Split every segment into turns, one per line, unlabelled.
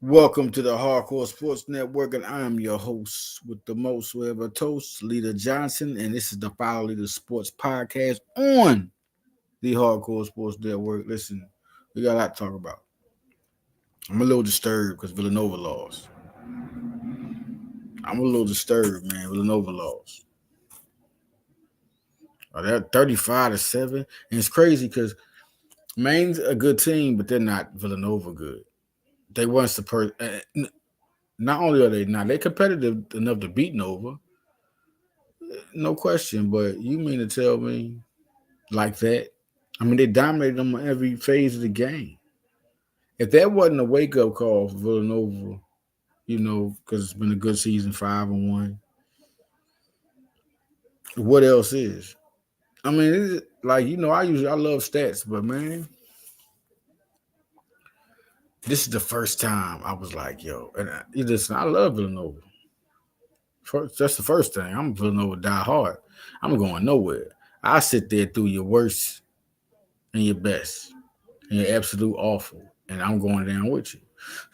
Welcome to the Hardcore Sports Network, and I am your host with the most who ever toast, Leader Johnson, and this is the Follow Leader Sports Podcast on the Hardcore Sports Network. Listen, we got a lot to talk about. I'm a little disturbed because Villanova lost. I'm a little disturbed, man. Villanova lost. They're 35-7, and it's crazy because Maine's a good team, but they're not Villanova good. They weren't supposed. Not only are they not, they're competitive enough to beat Nova, no question. But you mean to tell me like that? I mean, they dominated them on every phase of the game. If that wasn't a wake up call for Villanova, because it's been a good season, 5-1. What else is? I mean, it's like I love stats, but man, this is the first time I was like, yo, and I love Villanova. That's the first thing. I'm a Villanova die hard. I'm going nowhere. I sit there through your worst and your best and your absolute awful, and I'm going down with you.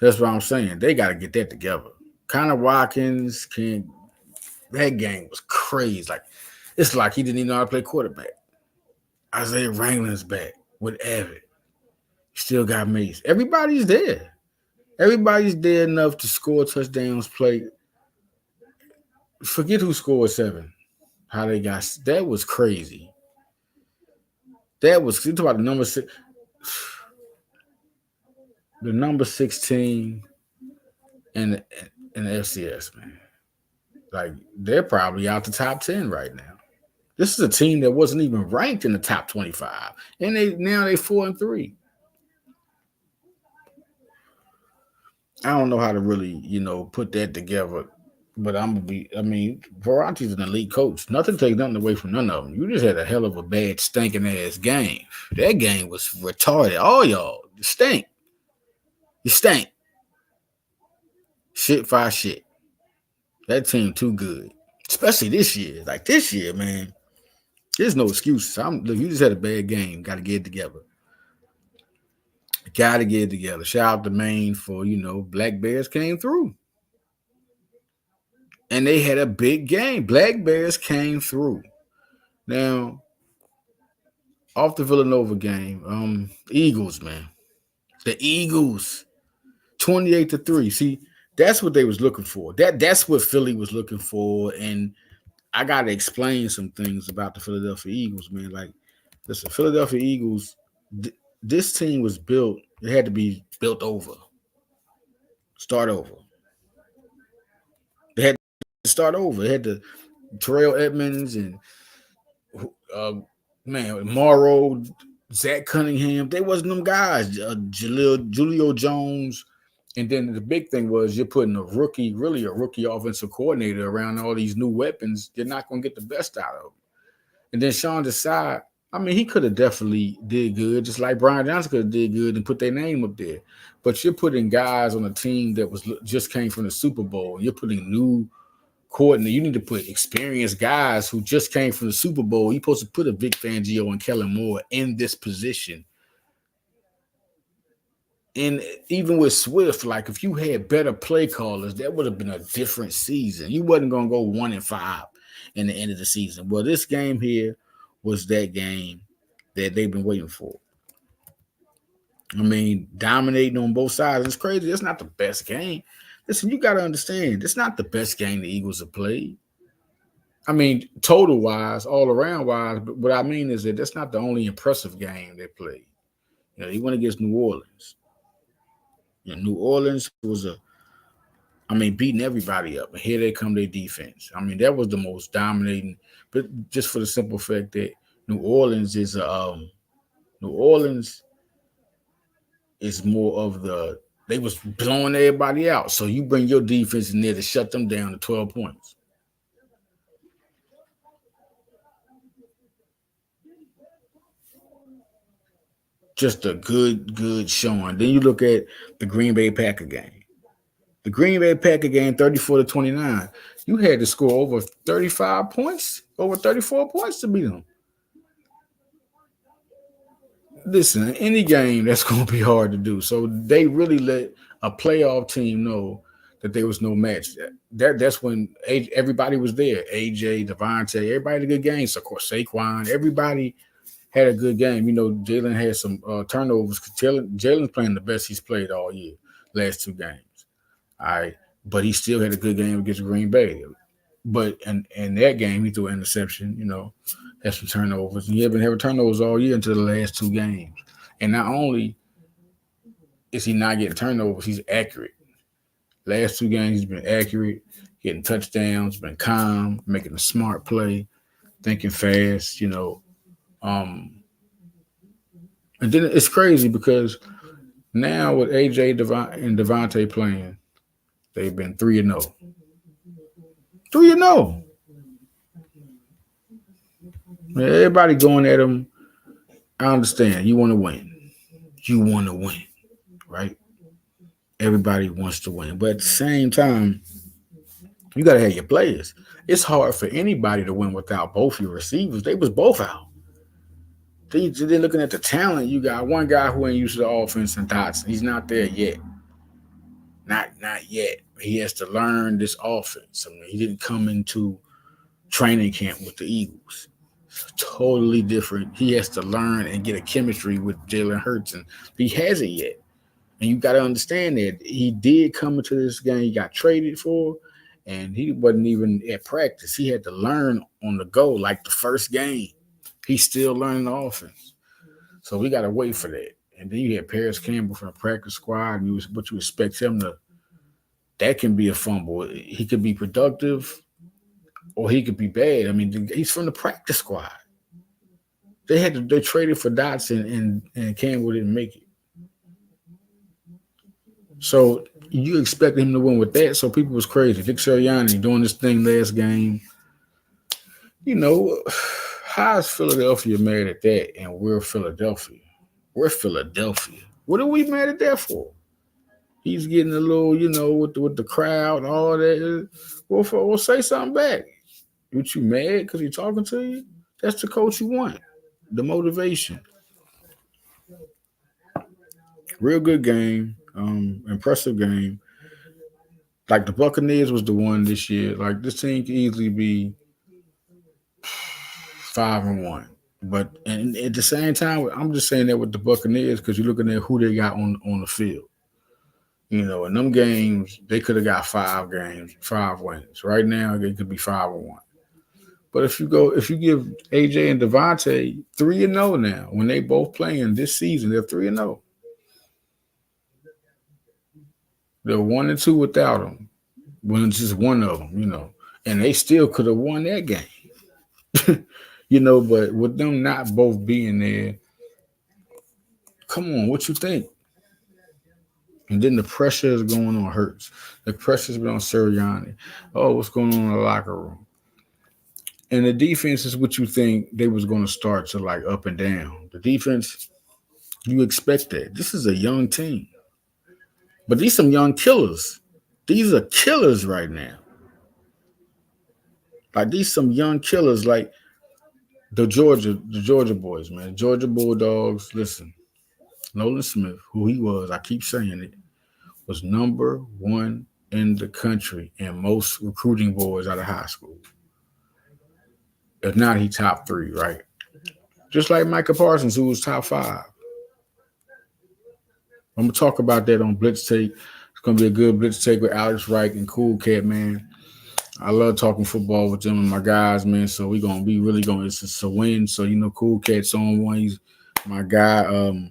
That's what I'm saying. They got to get that together. Connor Watkins can. That game was crazy. Like it's like he didn't even know how to play quarterback. Isaiah Wrangler's back with Avid. Still got Mace. Everybody's there. Everybody's there enough to score touchdowns. Play. Forget who scored 7. How they got that was crazy. That was you talk about the number 6. The number 16 in the FCS, man. Like they're probably out the top 10 right now. This is a team that wasn't even ranked in the top 25, and they 4-3. I don't know how to really put that together, but Veranti's an elite coach. Nothing takes nothing away from none of them. You just had a hell of a bad stinking ass game. That game was retarded. All y'all stink. You stink. Shit, fire shit. That team too good, especially this year. Like this year, man, there's no excuses. You just had a bad game. Got to get it together. Got to get it together. Shout out to Maine for Black Bears came through, and they had a big game. Black Bears came through. Now, off the Villanova game, Eagles, man, the Eagles, 28-3. See, that's what they was looking for. That's what Philly was looking for, and I got to explain some things about the Philadelphia Eagles, man. Like, listen, Philadelphia Eagles, this team was built. It had to be built over. Start over. They had to start over. They had to Terrell Edmonds and Morrow, Zach Cunningham. They wasn't them guys. Julio Jones. And then the big thing was you're putting really a rookie offensive coordinator around all these new weapons. You're not going to get the best out of them. And then Sean Desai, he could have definitely did good, just like Brian Johnson could have did good and put their name up there. But you're putting guys on a team that just came from the Super Bowl. You're putting new coordinator. You need to put experienced guys who just came from the Super Bowl. You're supposed to put a Vic Fangio and Kellen Moore in this position. And even with Swift, like if you had better play callers, that would have been a different season. You wasn't going to go 1-5 in the end of the season. Well, this game here was that game that they've been waiting for. Dominating on both sides. It's crazy. It's not the best game. Listen, you got to understand, it's not the best game the Eagles have played. Total wise, all around wise. But what I mean is that that's not the only impressive game they played. They went against New Orleans. New Orleans was beating everybody up. And here they come, their defense. That was the most dominating. But just for the simple fact that New Orleans is more of they was blowing everybody out. So you bring your defense in there to shut them down to 12 points. Just a good showing. Then you look at the Green Bay Packer game. The Green Bay Packer game, 34-29. You had to score over 35 points, over 34 points to beat them. Listen, any game that's going to be hard to do. So they really let a playoff team know that there was no match. That's when everybody was there. AJ, Devontae, everybody had a good game. So of course Saquon, everybody had a good game. You know, Jalen had some turnovers. Jalen's playing the best he's played all year, last two games. All right, but he still had a good game against Green Bay. But in that game, he threw an interception. You know, had some turnovers. And he haven't had turnovers all year until the last two games. And not only is he not getting turnovers, he's accurate. Last two games, he's been accurate, getting touchdowns, been calm, making a smart play, thinking fast. You know, um, and then it's crazy because now with AJ and Devontae playing, they've been 3-0. 3-0. Everybody going at him. I understand. You want to win. You want to win, right? Everybody wants to win. But at the same time, you got to have your players. It's hard for anybody to win without both your receivers. They was both out. They're looking at the talent. You got one guy who ain't used to the offense and Dotson. He's not there yet. Not yet. He has to learn this offense. I mean, he didn't come into training camp with the Eagles. Totally different. He has to learn and get a chemistry with Jalen Hurts, and he hasn't yet. And you got to understand that he did come into this game. He got traded for, and he wasn't even at practice. He had to learn on the go, like the first game. He's still learning the offense. So we got to wait for that. And then you had Paris Campbell from the practice squad, and what you expect him to, that can be a fumble. He could be productive or he could be bad. I mean, he's from the practice squad. They traded for Dotson and Campbell didn't make it. So you expect him to win with that. So people was crazy. Vic Sirianni doing this thing last game. You know, how is Philadelphia mad at that? And we're Philadelphia. We're Philadelphia. What are we mad at that for? He's getting a little, you know, with the crowd and all that. Well, say something back. What, you mad because he's talking to you? That's the coach you want. The motivation. Real good game. Impressive game. Like the Buccaneers was the one this year. Like this team could easily be 5-1. But and at the same time, I'm just saying that with the Buccaneers because you're looking at who they got on the field. You know, in them games, they could have got 5 wins. Right now, they could be 5-1. But if you give AJ and Devontae 3-0 now, when they both playing this season, they're 3-0. They're 1-2 without them. When it's just one of them, you know, and they still could have won that game. You know, but with them not both being there, come on, what you think? And then the pressure is going on Hurts. The pressure's been on Sirianni. Oh, what's going on in the locker room? And the defense is what you think they was going to start to like up and down. The defense, you expect that. This is a young team. But these some young killers. These are killers right now. Like these some young killers like the Georgia boys, man. Georgia Bulldogs, listen. Nolan Smith, who he was, I keep saying it, was number one in the country in most recruiting boards out of high school. If not, he top 3, right? Just like Micah Parsons, who was top 5. I'm gonna talk about that on Blitz Take. It's gonna be a good Blitz Take with Alex Wright and Cool Cat, man. I love talking football with them and my guys, man. So we gonna be really going. It's a win. So you know, Cool Cat's on one. He's my guy.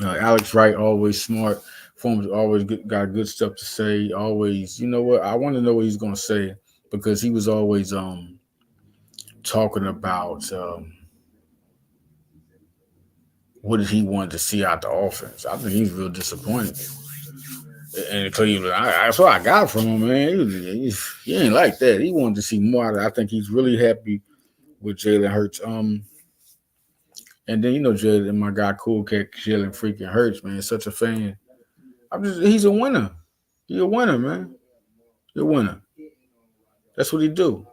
Alex Wright, always smart. Forms always got good stuff to say. Always, you know what? I want to know what he's gonna say because he was always talking about what did he want to see out the offense. I think he's real disappointed. And Cleveland, that's what I got from him, man. He ain't like that. He wanted to see more out of it. I think he's really happy with Jalen Hurts. And then, you know, Jalen, my guy, Cool Cat, Jalen freaking Hurts, man. Such a fan. He's a winner. He's a winner, man. He's a winner. That's what he do.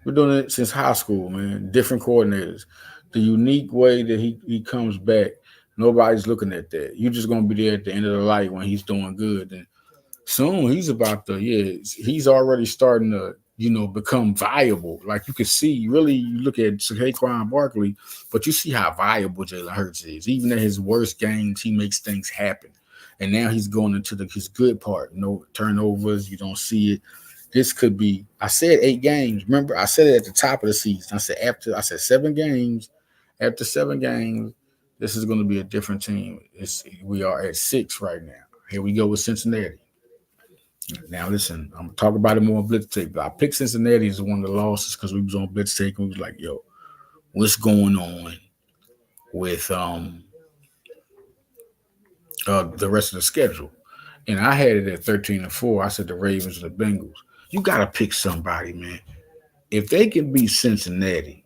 We're doing it since high school, man. Different coordinators. The unique way that he comes back, Nobody's looking at that. You're just gonna be there at the end of the light when he's doing good. And soon he's about to, he's already starting to, become viable. Like you can see, really, you look at Saquon Barkley, but you see how viable Jalen Hurts is. Even at his worst games, he makes things happen. And now he's going into his good part. No turnovers, you don't see it. This could be, I said 8 games. Remember, I said it at the top of the season. I said 7 games. After 7 games, this is going to be a different team. We are at 6 right now. Here we go with Cincinnati. Now listen, I'm gonna talk about it more on Blitz Take. I picked Cincinnati as one of the losses because we was on Blitz Take and we was like, yo, what's going on with the rest of the schedule? And I had it at 13-4. I said the Ravens and the Bengals. You gotta pick somebody, man. If they can beat Cincinnati,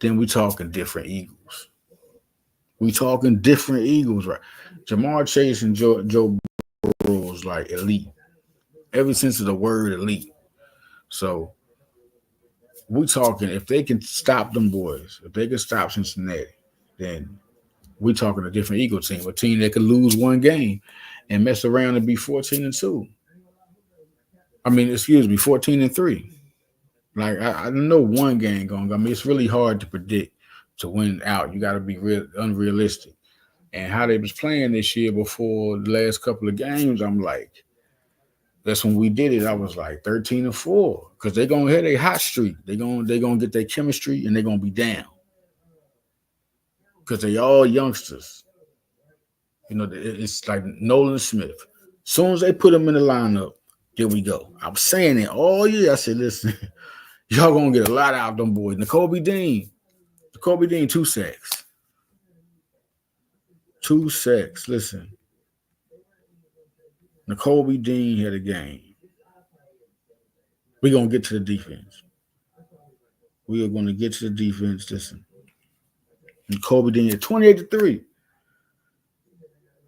then we talking different Eagles. We talking different Eagles, right? Jamar Chase and Joe Burrow is like elite. Ever since the word elite. So we talking, if they can stop them boys, if they can stop Cincinnati, then we talking a different Eagle team, a team that could lose one game and mess around and be 14-2. 14-3. Like I know one game going. It's really hard to predict to win out. You got to be unrealistic. And how they was playing this year before the last couple of games, I'm like, that's when we did it. I was like 13-4 because they're gonna hit a hot streak. They're gonna get their chemistry and they're gonna be down because they all youngsters. It's like Nolan Smith. As soon as they put him in the lineup, there we go. I was saying it all year. I said, listen, y'all gonna get a lot out of them boys. Nakobe Dean, 2 sacks. 2 sacks. Listen. Nakobe Dean had a game. We're going to get to the defense. We are going to get to the defense. Listen. Nakobe Dean had 28-3.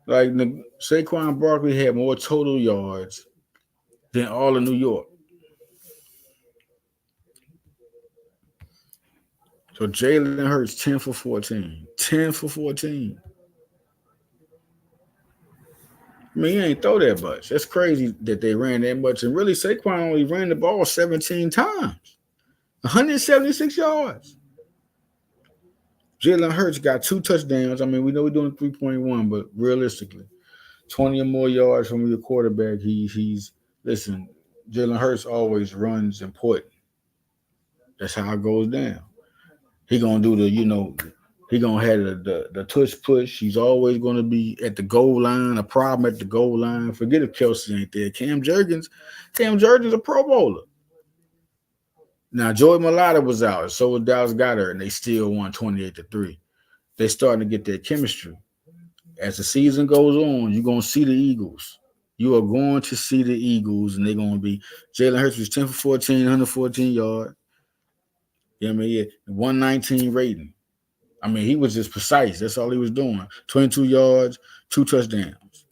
Like, Saquon Barkley had more total yards than all of New York. So Jalen Hurts 10 for 14. 10 for 14. He ain't throw that much. That's crazy that they ran that much. And really, Saquon only ran the ball 17 times. 176 yards. Jalen Hurts got 2 touchdowns. We know we're doing 3.1, but realistically, 20 or more yards from your quarterback, listen, Jalen Hurts always runs important. That's how it goes down. He going to do he going to have the tush push. He's always going to be at the goal line, a problem at the goal line. Forget if Kelsey ain't there. Cam Jurgens a Pro Bowler. Now, Joey Mailata was out, so was Dallas Goedert, and they still won 28-3. They starting to get their chemistry. As the season goes on, you're going to see the Eagles. You are going to see the Eagles, and they're going to be – Jalen Hurts was 10 for 14, 114 yards. 119 rating. He was just precise. That's all he was doing. 22 yards, 2 touchdowns.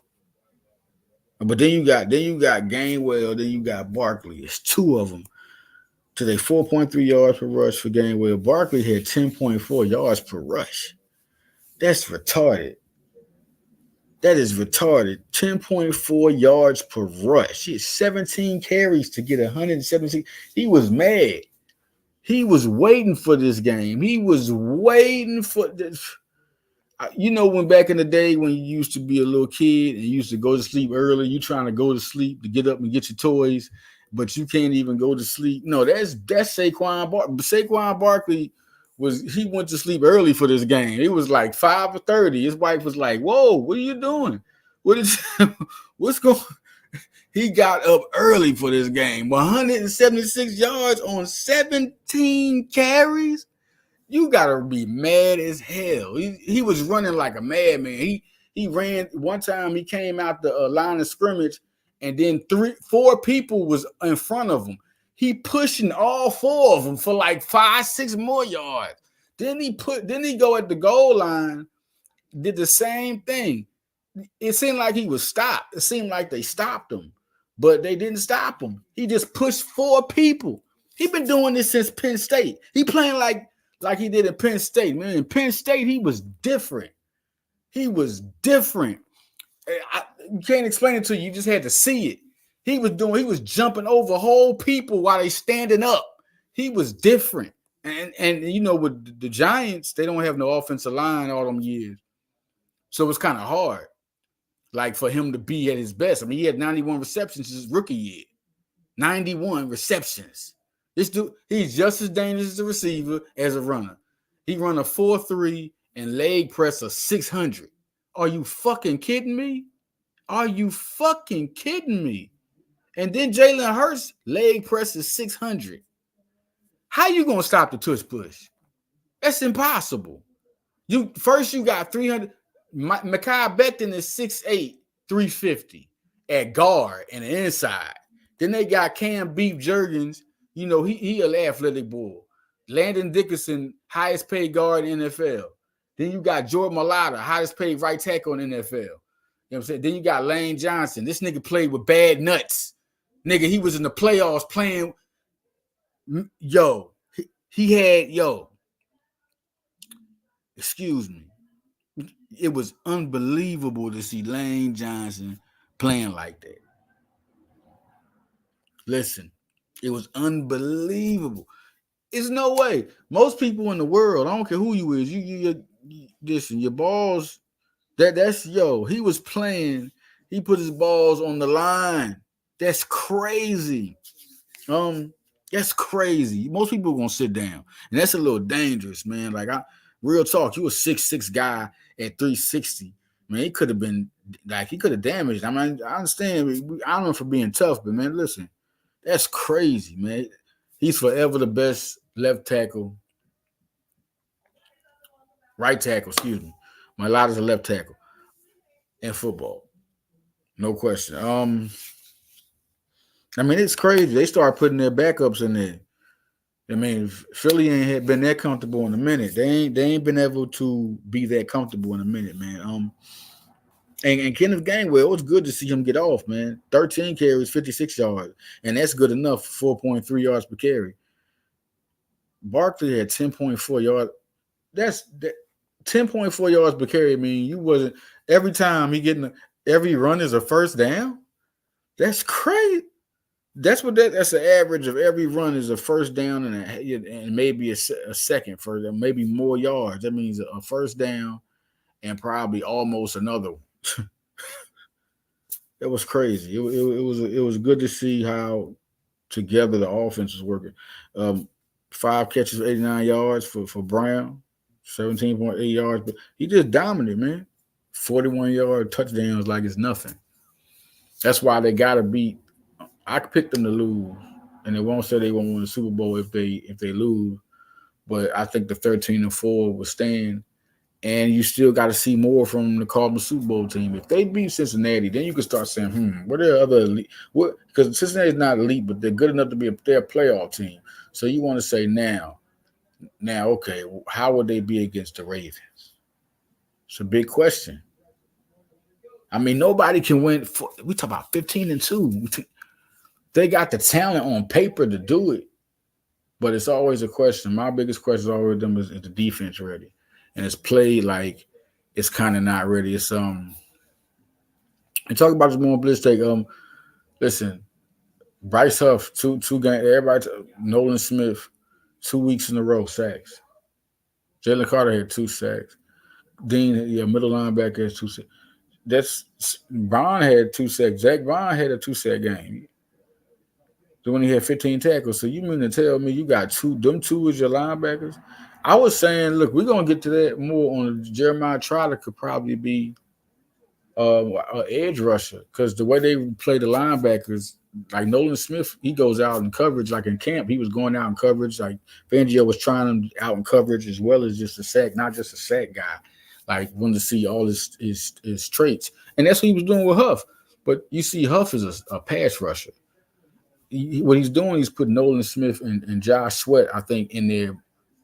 But then you got Gainwell, then you got Barkley. It's 2 of them. To their 4.3 yards per rush for Gainwell. Barkley had 10.4 yards per rush. That's retarded. That is retarded. 10.4 yards per rush. He had 17 carries to get 176. He was mad. He was waiting for this game. He was waiting for this. When back in the day when you used to be a little kid and you used to go to sleep early, you trying to go to sleep to get up and get your toys, but you can't even go to sleep. No, that's Saquon Barkley. Saquon Barkley he went to sleep early for this game. It was like 5:30. His wife was like, "Whoa, what are you doing? What's going?" He got up early for this game. 176 yards on 17 carries. You gotta be mad as hell. He was running like a madman. He ran one time. He came out the line of scrimmage, and then 4 people was in front of him. He pushing all 4 of them for like 5-6 more yards. Then he go at the goal line, did the same thing. It seemed like he was stopped. It seemed like they stopped him, but they didn't stop him. He just pushed 4 people. He been doing this since Penn State. He playing like like he did in Penn State. Man, in Penn State, he was different. He was different. You can't explain it to you. You just had to see it. He was jumping over whole people while they standing up. He was different. And you know, with the Giants, they don't have no offensive line all them years. So it's kind of hard, like, for him to be at his best. I mean, he had 91 receptions his rookie year. 91 receptions. This dude, he's just as dangerous as a receiver as a runner. He run a 4.3 and leg press of 600. Are you fucking kidding me? Are you fucking kidding me? And then Jalen Hurts leg press is 600. How you gonna stop the tush push? That's impossible. You got 300. Mekhi Becton is 6'8", 350 at guard and the inside. Then they got Cam Beef Jurgens. You know, he an athletic bull. Landon Dickerson, highest paid guard in the NFL. Then you got Jordan Mailata, highest paid right tackle in the NFL. You know what I'm saying? Then you got Lane Johnson. This nigga played with bad nuts. Nigga, he was in the playoffs playing. He had, excuse me. It was unbelievable to see Lane Johnson playing like that. Listen, it was unbelievable. There's no way. Most people in the world, I don't care who you is, you listen, your balls, that's he was playing, he put his balls on the line. That's crazy. That's crazy. Most people are gonna sit down, and that's a little dangerous, man. Like, real talk, you a 6'6" guy at 360. Man, he could have been like, he could have damaged. I mean, I understand. I don't know for being tough, but man, listen, that's crazy, man. He's forever the best left tackle, right tackle. Excuse me. Mailata's a left tackle in football, no question. I mean, it's crazy. They start putting their backups in there. I mean, Philly ain't been that comfortable in a minute. They ain't been able to be that comfortable in a minute, man. And Kenneth Gainwell, it was good to see him get off, man. 13 carries, 56 yards, and that's good enough. 4.3 yards per carry. Barkley had 10.4 yards. That's 10.4 yards per carry. I mean, you wasn't every time every run is a first down. That's crazy. That's the average of every run is a first down and maybe a second for them, maybe more yards. That means a first down and probably almost another one. It was crazy. It was good to see how together the offense was working. 5 catches, 89 yards for Brown, 17.8 yards, but he just dominated, man. 41-yard touchdowns like it's nothing. That's why they gotta beat. I picked them to lose, and they won't say they won't win the Super Bowl if they lose. But I think the 13-4 will stand, and you still got to see more from the Cardinals Super Bowl team. If they beat Cincinnati, then you can start saying, what are other elite? What? Because Cincinnati's not elite, but they're good enough to be their playoff team. So you want to say now, okay, how would they be against the Ravens? It's a big question. I mean, nobody can win. We talk about 15-2. They got the talent on paper to do it, but it's always a question. My biggest question always them is the defense ready, and it's played like it's kind of not ready. It's and talk about this more Blitz take. Listen, Bryce Huff, two games. Everybody, Nolan Smith, 2 weeks in a row sacks. Jalen Carter had 2 sacks. Dean, middle linebacker has 2 sacks. That's Vaughn had 2 sacks. Zach Vaughn had a 2-sack game. When he had 15 tackles. So you mean to tell me you got them two as your linebackers? I was saying, look, we're gonna get to that more on Jeremiah Trotter could probably be an edge rusher because the way they play the linebackers, like Nolan Smith, he goes out in coverage like in camp. He was going out in coverage. Like Fangio was trying him out in coverage as well as just a sack, not just a sack guy. Like wanted to see all his traits, and that's what he was doing with Huff. But you see, Huff is a pass rusher. What he's doing, he's putting Nolan Smith and Josh Sweat, I think, in there.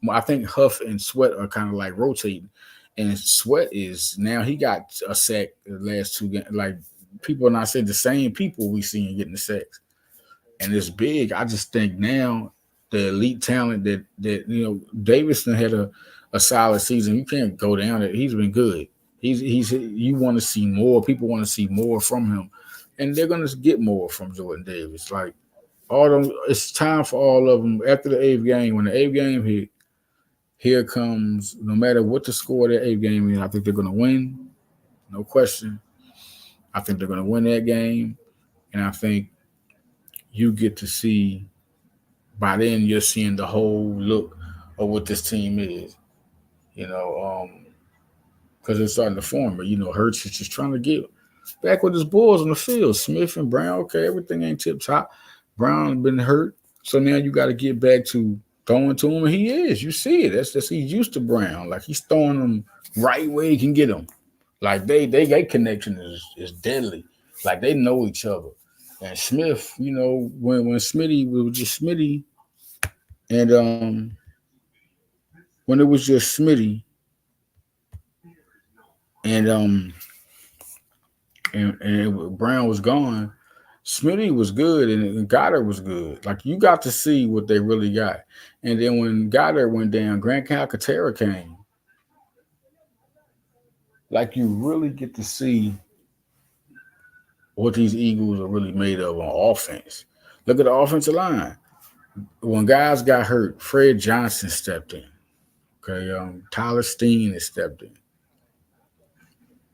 I think Huff and Sweat are kind of like rotating. And Sweat is now he got a sack the last 2 games. Like people are not saying the same people we seen getting the sacks. And it's big. I just think now the elite talent that Davidson had a solid season. You can't go down it. He's been good. He's you want to see more. People want to see more from him, and they're gonna get more from Jordan Davis. Like all them, it's time for all of them after the eighth game. When the eighth game hit, here comes no matter what the score of that eighth game is. I think they're gonna win, no question. I think they're gonna win that game, and I think you get to see by then you're seeing the whole look of what this team is. You know, because it's starting to form. But Hurts is just trying to get back with his boys on the field. Smith and Brown, okay, everything ain't tip top. Brown been hurt, so now you got to get back to throwing to him, and he is. You see it. That's he's used to Brown. Like he's throwing them right where he can get them. Like they connection is deadly. Like they know each other. And Smith, when Smitty was just Smitty, and when it was just Smitty, and Brown was gone, Smitty was good and Goddard was good. Like you got to see what they really got. And then when Goddard went down, Grant Calcaterra came. Like you really get to see what these Eagles are really made of on offense. Look at the offensive line. When guys got hurt, Fred Johnson stepped in. Okay, Tyler Steen has stepped in.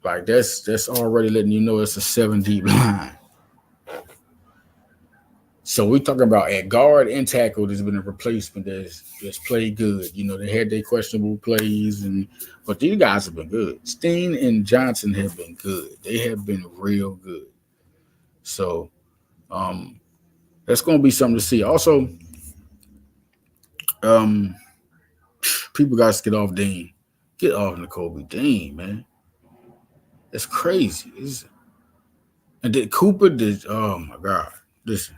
Like that's already letting you know it's a 7 deep line. So we talking about at guard and tackle. There's been a replacement that's played good. They had their questionable plays, but these guys have been good. Steen and Johnson have been good. They have been real good. So that's going to be something to see. Also, people got to get off Dean. Get off N'Kobe Dean, man. It's crazy. And did Cooper did? Oh my God! Listen,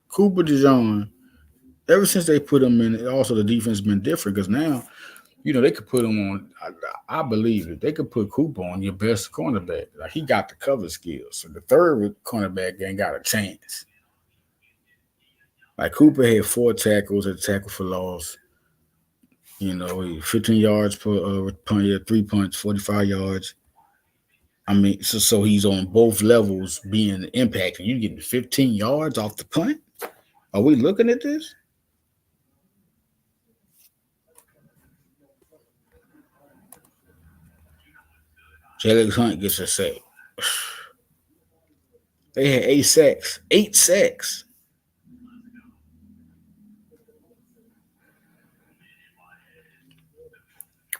Cooper DeJean. Ever since they put him in, also the defense has been different because now, they could put him on. I believe it. They could put Cooper on your best cornerback. Like he got the cover skills. So the third cornerback ain't got a chance. Like Cooper had 4 tackles, a tackle for loss. 15 yards per punt, 3 punts, 45 yards. I mean, so he's on both levels being impacted. You getting 15 yards off the punt? Are we looking at this? Jalen Hunt gets a sack. They had 8 sacks. 8 sacks.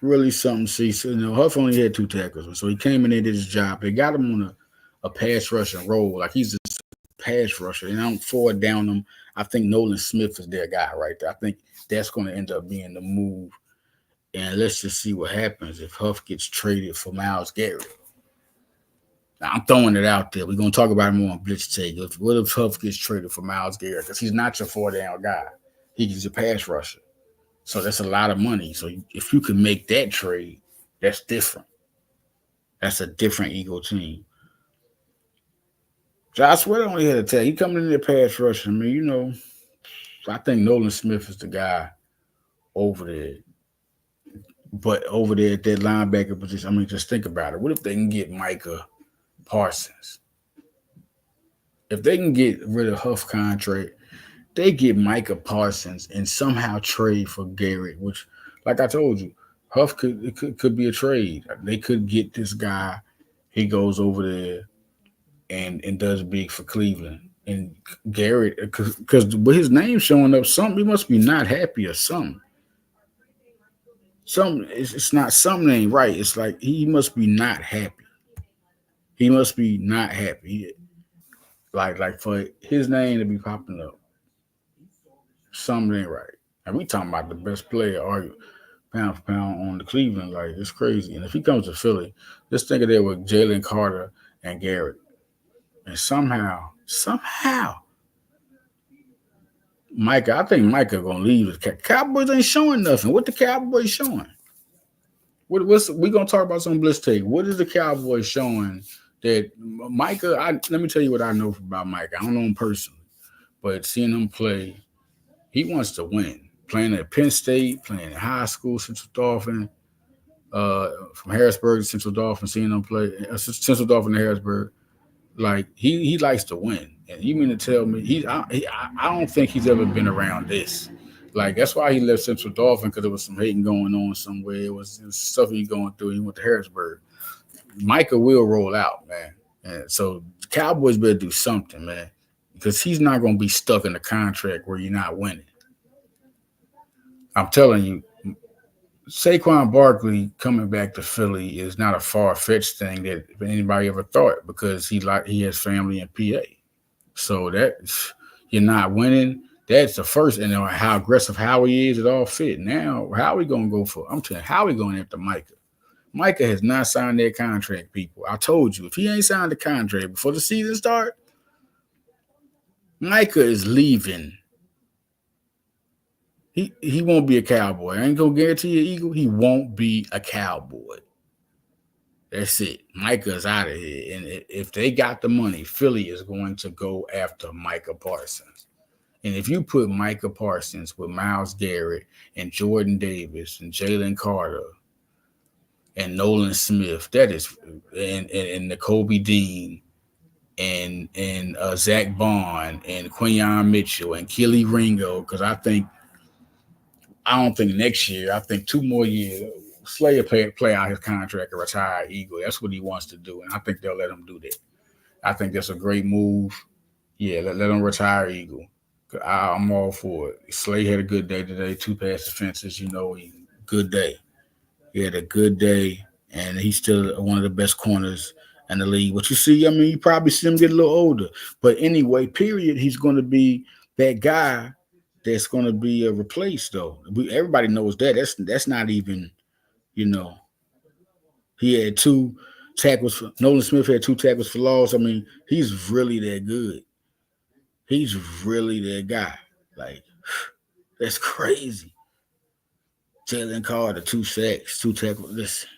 Really something to see. So, Huff only had 2 tackles, so he came in and did his job. They got him on a pass rushing role. Like he's a pass rusher. And I don't forward down him. I think Nolan Smith is their guy right there. I think that's going to end up being the move. And let's just see what happens if Huff gets traded for Myles Garrett. Now, I'm throwing it out there. We're going to talk about it more on Blitz Take. What if Huff gets traded for Myles Garrett? Because he's not your 4-down guy. He's a pass rusher. So that's a lot of money. So if you can make that trade, that's different. That's a different Eagle team. Josh Sweat only had a tag. He coming in there pass rushing. I mean, I think Nolan Smith is the guy over there. But over there at that linebacker position, I mean, just think about it. What if they can get Micah Parsons? If they can get rid of Huff contract, they get Micah Parsons and somehow trade for Garrett, which, like I told you, Huff could be a trade. They could get this guy. He goes over there and does big for Cleveland. And Garrett, because with his name showing up, something he must be not happy or something. It's not something ain't right. It's like he must be not happy. He must be not happy. Like for his name to be popping up, something ain't right. And we talking about the best player, pound for pound on the Cleveland. Like it's crazy. And if he comes to Philly, just think of that with Jalen Carter and Garrett. And somehow, Micah, I think Micah gonna leave. The Cowboys ain't showing nothing. What the Cowboys showing? What's we gonna talk about some Blitz Take? What is the Cowboys showing that Micah? Let me tell you what I know about Micah. I don't know him personally, but seeing him play, He wants to win. Playing at Penn State, playing at high school, Central Dauphin, from Harrisburg to Central Dauphin, seeing them play Central Dauphin to Harrisburg. Like he likes to win, and you mean to tell me I don't think he's ever been around this. Like that's why he left Central Dauphin because there was some hating going on somewhere. It was stuff he going through. He went to Harrisburg. Micah will roll out, man, and so the Cowboys better do something, man, because he's not going to be stuck in a contract where you're not winning. I'm telling you, Saquon Barkley coming back to Philly is not a far fetched thing that anybody ever thought because he has family in PA. So that you're not winning. That's the first, and how aggressive Howie is, it all fit. Now, how we gonna go for? I'm telling you, how we going after Micah? Micah has not signed that contract, people. I told you, if he ain't signed the contract before the season start, Micah is leaving. He won't be a Cowboy. I ain't gonna guarantee you, Eagle. He won't be a Cowboy. That's it. Micah's out of here. And if they got the money, Philly is going to go after Micah Parsons. And if you put Micah Parsons with Myles Garrett and Jordan Davis and Jalen Carter and Nolan Smith, that is, and N'Kobe Dean and Zach Bond and Quinyon Mitchell and Kelly Ringo, because I don't think next year. I think 2 more years. Slayer play out his contract and retire Eagle. That's what he wants to do, and I think they'll let him do that. I think that's a great move. Yeah, let him retire Eagle. I'm all for it. Slay had a good day today. 2 pass defenses. Good day. He had a good day, and he's still one of the best corners in the league. What you see, you probably see him get a little older. But anyway, period, he's going to be that guy that's going to be replaced, though. Everybody knows that. That's not even, he had 2 tackles. Nolan Smith had 2 tackles for loss. He's really that good. He's really that guy. Like, that's crazy. Jalen Carter, 2 sacks, 2 tackles. Listen.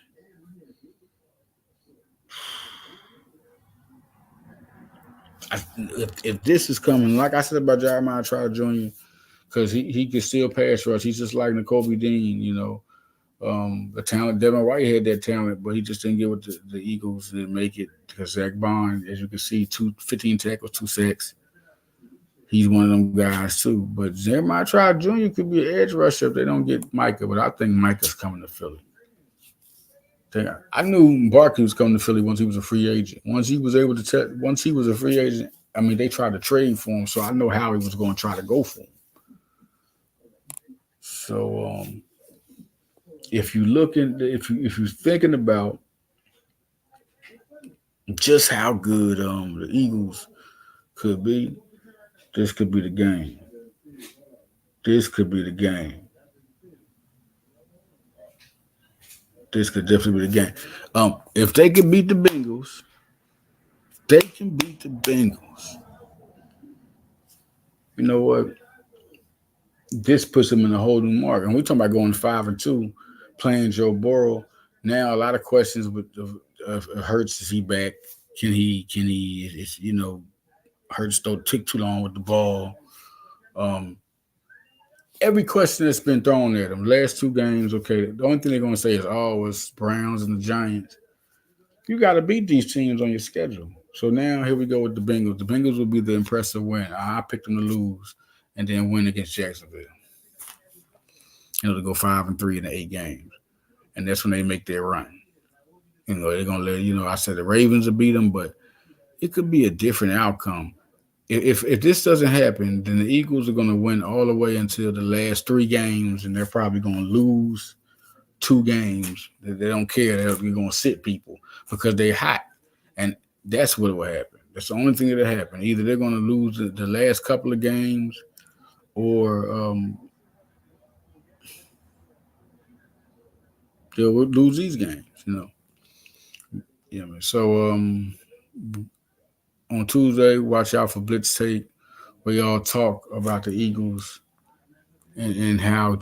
If this is coming, like I said about Jeremiah Trout Jr., because he can still pass rush. He's just like N'Kobe Dean, the talent. Devin White had that talent, but he just didn't get with the Eagles to make it because Zach Bond, as you can see, 15 tackles, 2 sacks. He's one of them guys too. But Jeremiah Trout Jr. could be an edge rusher if they don't get Micah, but I think Micah's coming to Philly. I knew Barkley was coming to Philly once he was a free agent. Once he was a free agent, they tried to trade for him, so I know how he was going to try to go for him. So if you're thinking about just how good the Eagles could be, this could be the game. This could be the game. This could definitely be the game. If they can beat the Bengals, you know what? This puts them in a whole new mark. And we're talking about going 5-2, playing Joe Burrow. Now a lot of questions with Hurts. Is he back? Can he? Hurts don't take too long with the ball. Every question that's been thrown at them, last 2 games, okay, the only thing they're going to say is, it's Browns and the Giants. You got to beat these teams on your schedule. So now here we go with the Bengals. The Bengals will be the impressive win. I picked them to lose and then win against Jacksonville. To go 5-3 in the 8 games. And that's when they make their run. They're going to let, I said the Ravens will beat them, but it could be a different outcome. If this doesn't happen, then the Eagles are going to win all the way until the last 3 games, and they're probably going to lose 2 games. They don't care. They're going to sit people because they're hot. And that's what will happen. That's the only thing that'll happen. Either they're going to lose the last couple of games or they'll lose these games, So on Tuesday, watch out for Blitz Tape. We all talk about the Eagles and how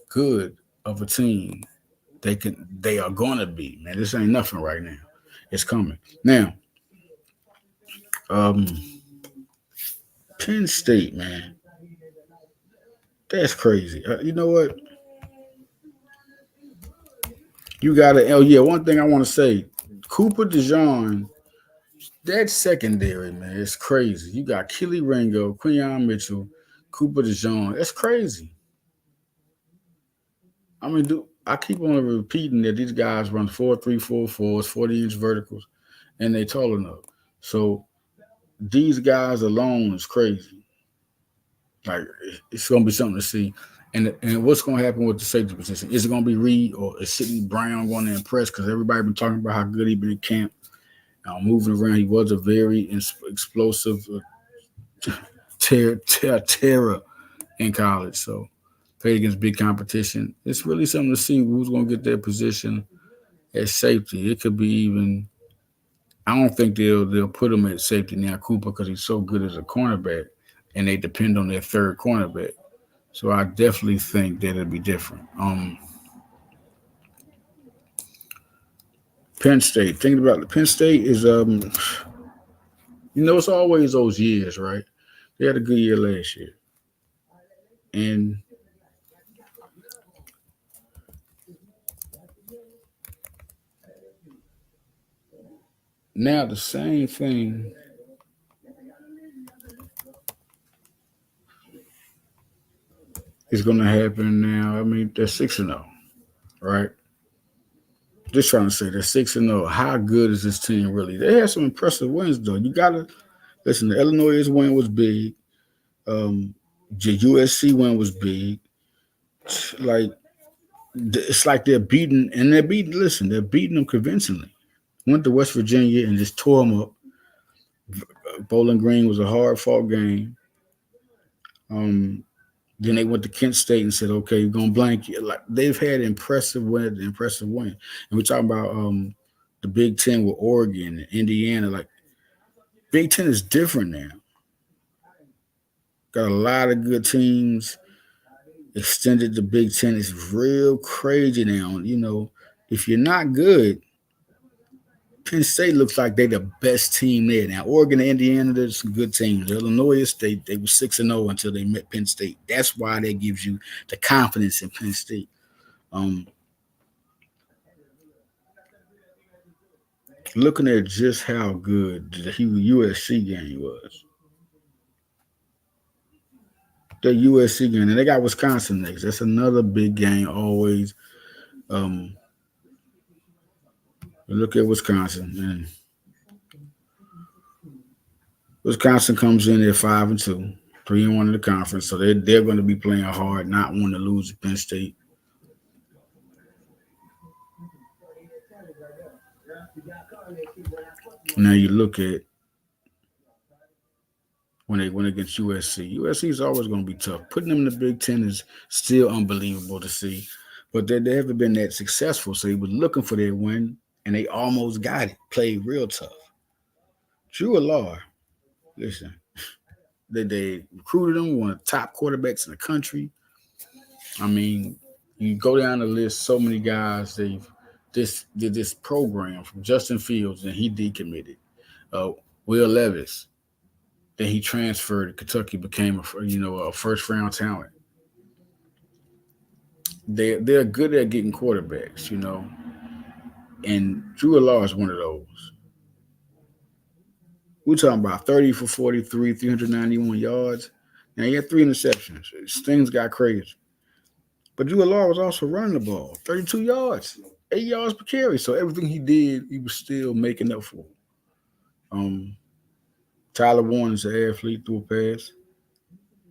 good of a team they are gonna be. Man, this ain't nothing right now. It's coming. Now, Penn State, man. That's crazy. You know what? You gotta. Oh yeah, one thing I want to say, Cooper DeJean, that secondary man, it's crazy. You got Kelly Ringo, Quinyon Mitchell, Cooper DeJean. That's crazy. I mean, I keep on repeating that these guys run 4.3 4.4s, 40-inch verticals, and they tall enough. So these guys alone is crazy. Like it's gonna be something to see. And what's gonna happen with the safety position? Is it gonna be Reed or is Sidney Brown going to impress? Because everybody been talking about how good he been in camp, moving around. He was a very explosive terror in college. So played against big competition. It's really something to see who's gonna get that position at safety. It could be even. I don't think they'll put him at safety now, Cooper, because he's so good as a cornerback, and they depend on their third cornerback. So I definitely think that it'll be different. Penn State. Thinking about the Penn State is it's always those years, right? They had a good year last year, and now the same thing is going to happen now. I mean, they're 6-0, right? Just trying to say they're 6-0. How good is this team really? They had some impressive wins though. You gotta listen. The Illinois win was big. The USC win was big. Like it's like they're beating, and they're beating. Listen, they're beating them convincingly. Went to West Virginia and just tore them up. Bowling Green was a hard fought game. Um, then they went to Kent State and said, "Okay, we're gonna blank you." Like they've had impressive win. And we're talking about the Big Ten with Oregon and Indiana. Like Big Ten is different now. Got a lot of good teams. Extended the Big Ten is real crazy now. If you're not good, Penn State looks like they're the best team there. Now, Oregon and Indiana, there's some good teams. Illinois State, they were 6-0 until they met Penn State. That's why that gives you the confidence in Penn State. Um, Looking at just how good the USC game was. The USC game, and they got Wisconsin next. That's another big game always. Um, Look at Wisconsin, and Wisconsin comes in at 5-2, 3-1 in the conference, so they're going to be playing hard, not want to lose to Penn State. Now you look at when they went against USC. USC is always going to be tough. Putting them in the Big Ten is still unbelievable to see, but they haven't been that successful. So he was looking for their win, and they almost got it. Played real tough. Drew Alar, listen, they recruited him, one of the top quarterbacks in the country. I mean, you go down the list, so many guys they've this did this program from Justin Fields, and he decommitted. Uh, Will Levis, then he transferred to Kentucky, became a first round talent. They're good at getting quarterbacks, and Drew Law is one of those. We're talking about 30 for 43, 391 yards. Now he had three interceptions. Things got crazy. But Drew Law was also running the ball, 32 yards, 8 yards per carry. So everything he did, he was still making up for. Um, Tyler Warren's an athlete through a pass.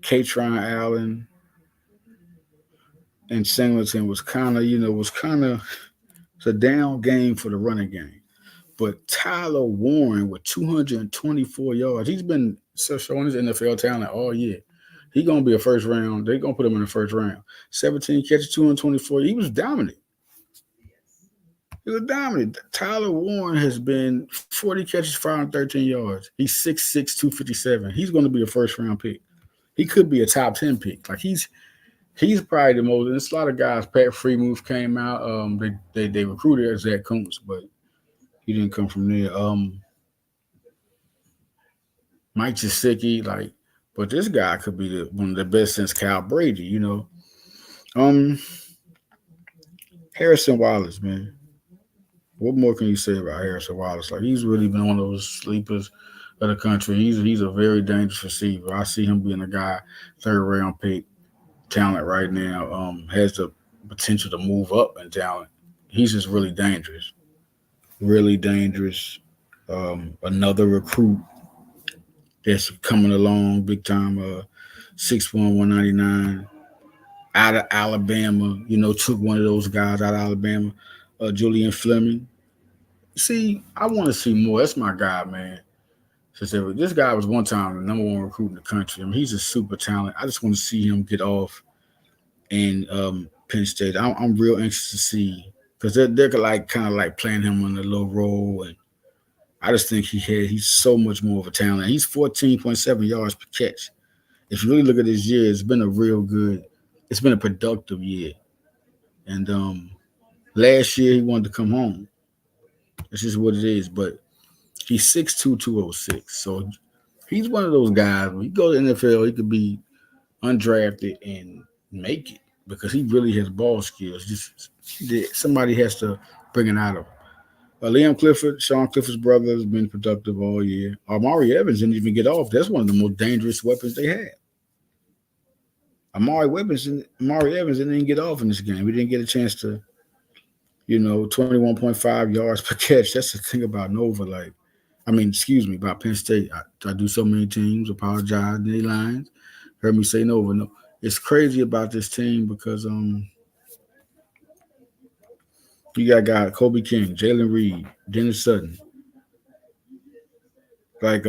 Katron Allen and Singleton was kind of it's a down game for the running game. But Tyler Warren with 224 yards, he's been showing his NFL talent all year. He's gonna be a first round. They're gonna put him in the first round. 17 catches, 224. He was dominant. He was dominant. Tyler Warren has been 40 catches, 513 yards. He's 6'6", 257. He's going to be a first round pick. He could be a top 10 pick. Like he's probably the most. There's a lot of guys. Pat Freemouth came out. They recruited Zach Kuntz, but he didn't come from there. Mike Gesicki, like But this guy could be one of the best since Cal Brady. Um, Harrison Wallace, man. What more can you say about Harrison Wallace? Like he's really been one of those sleepers of the country. He's a very dangerous receiver. I see him being a guy, third round pick talent right now. Has the potential to move up in talent. He's just really dangerous. Really dangerous. Another recruit that's coming along big time. 6'1", 199 out of Alabama. Took one of those guys out of Alabama, Julian Fleming. See, I want to see more. That's my guy, man. This guy was one time the number one recruit in the country. I mean, he's a super talent. I just want to see him get off in Penn State. I'm real anxious to see because they're like kind of like playing him on a low role, and I just think he's so much more of a talent. He's 14.7 yards per catch. If you really look at his year, it's been a productive year. And last year he wanted to come home. That's just what it is. But he's 6'2", 206. So he's one of those guys. When he goes to the NFL, he could be undrafted and make it because he really has ball skills. Just somebody has to bring it out of him. Liam Clifford, Sean Clifford's brother, has been productive all year. Amari Evans didn't even get off. That's one of the most dangerous weapons they had. Amari Evans didn't even get off in this game. We didn't get a chance to, 21.5 yards per catch. That's the thing about Nova. Excuse me, about Penn State. I do so many teams. Apologize, they lines. Heard me say Nova. No, it's crazy about this team because you got Kobe King, Jalen Reed, Dennis Sutton, like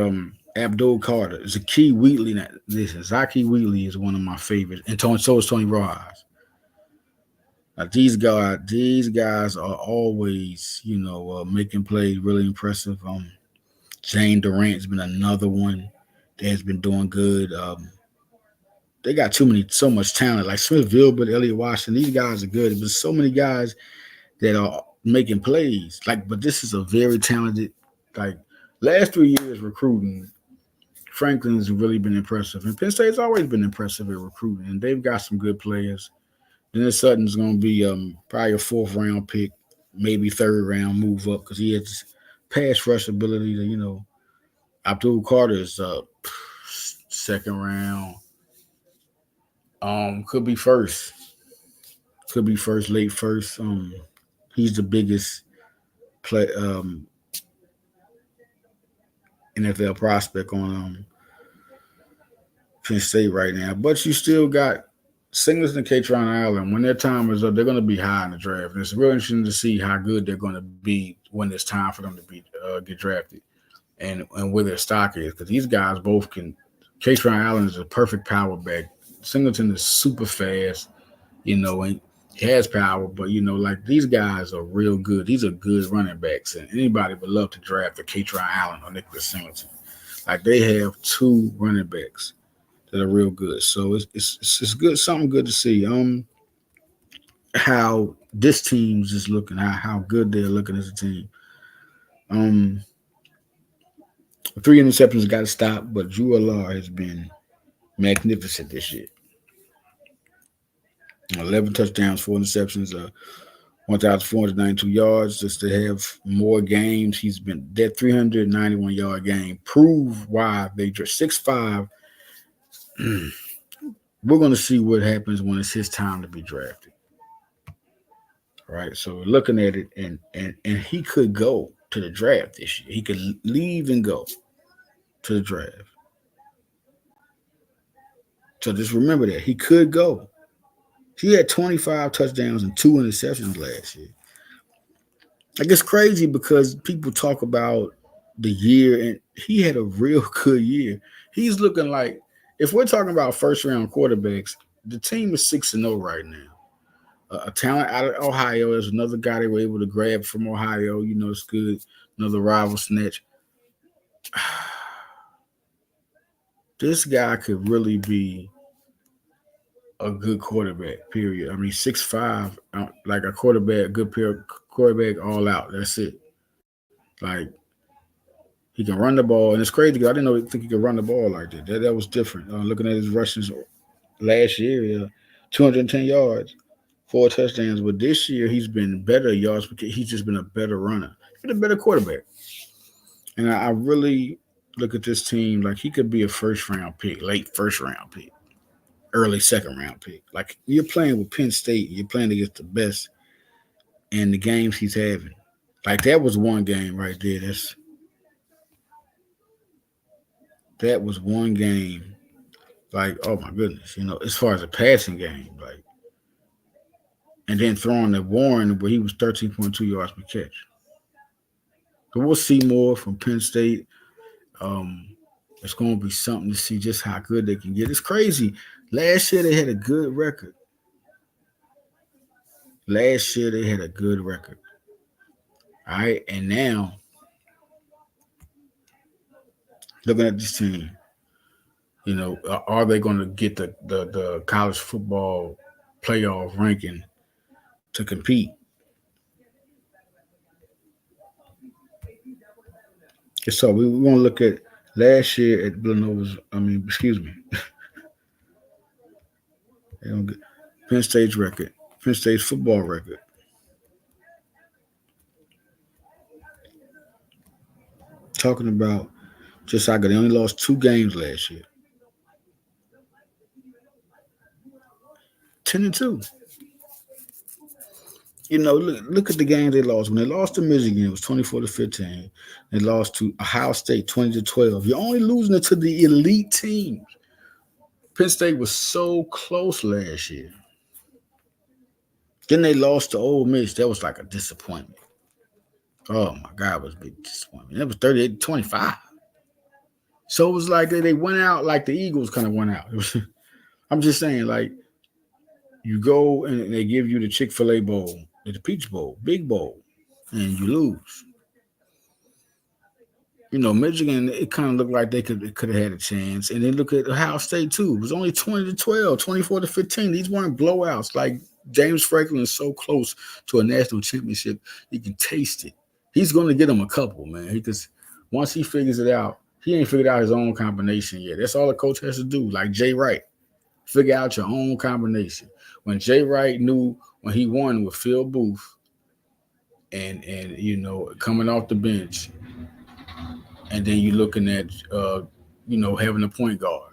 Abdul Carter, Zaki Wheatley. Listen, Zaki Wheatley is one of my favorites, and so is Tony Rojas. Now, these guys are always, making plays really impressive. Jane Durant's been another one that has been doing good. They got so much talent. Like Smith Vilbert, Elliot Washington, these guys are good. There's so many guys that are making plays. But this is a very talented. Like last 3 years recruiting, Franklin's really been impressive, and Penn State's always been impressive at recruiting, and they've got some good players. Dennis Sutton's going to be probably a fourth round pick, maybe third round move up because he has pass rush ability. Abdul Carter's second round. Could be first, late first. He's the biggest play NFL prospect on Penn State right now. But you still got Singleton and Katron Allen. When their time is up, they're going to be high in the draft. And it's real interesting to see how good they're going to be when it's time for them to be get drafted and where their stock is. Because these guys both can. Katron Allen is a perfect power back. Singleton is super fast, and he has power. But, like these guys are real good. These are good running backs. And anybody would love to draft a Katron Allen or Nicholas Singleton. Like they have two running backs that are real good. So it's good, something good to see. How this team's just looking, how good they're looking as a team. 3 interceptions got to stop, but Drew Allard has been magnificent this year. 11 touchdowns, 4 interceptions, 1,492 yards. Just to have more games, he's been that 391-yard game. Prove why they just 6'5". We're going to see what happens when it's his time to be drafted. All right, so we're looking at it, and he could go to the draft this year. He could leave and go to the draft. So just remember that he could go. He had 25 touchdowns and 2 interceptions last year. Like it's crazy because people talk about the year, and he had a real good year. He's looking like, if we're talking about first round quarterbacks, the team is 6-0 right now. A talent out of Ohio. There's another guy they were able to grab from Ohio. It's good. Another rival snatch. This guy could really be a good quarterback, period. I mean, 6'5", like a quarterback, good quarterback all out. That's it. Like, He can run the ball, and it's crazy because I didn't think he could run the ball like that. That was different. Looking at his rushes last year, 210 yards, 4 touchdowns. But this year he's been better yards because he's just been a better runner, he's been a better quarterback. And I really look at this team like he could be a first round pick, late first round pick, early second round pick. Like you're playing with Penn State, you're playing against the best in the games he's having. Like that was one game right there. That was one game. Like, oh my goodness, as far as a passing game, like, and then throwing at Warren where he was 13.2 yards per catch. But we'll see more from Penn State. Um, it's going to be something to see just how good they can get. It's crazy. Last year they had a good record. All right, and now looking at this team, are they going to get the college football playoff ranking to compete? So we're going to look at last year at Villanovas. Excuse me, Penn State's record, Penn State's football record. Talking about just how good they only lost 2 games last year. 10-2. Look at the games they lost. When they lost to Michigan, it was 24-15. They lost to Ohio State 20-12. You're only losing it to the elite teams. Penn State was so close last year. Then they lost to Ole Miss. That was like a disappointment. Oh my God, it was a big disappointment. It was 38-25. So it was like they went out like the Eagles kind of went out. I'm just saying, like, you go and they give you the Chick-fil-A Bowl, the Peach Bowl, Big Bowl, and you lose. Michigan, it kind of looked like they could have had a chance. And then look at Ohio State, too. It was only 20-12, 24-15. These weren't blowouts. Like, James Franklin is so close to a national championship, you can taste it. He's going to get him a couple, man. Because once he figures it out, he ain't figured out his own combination yet. That's all the coach has to do, like Jay Wright. Figure out your own combination. When Jay Wright knew when he won with Phil Booth and coming off the bench, and then you're looking at having a point guard.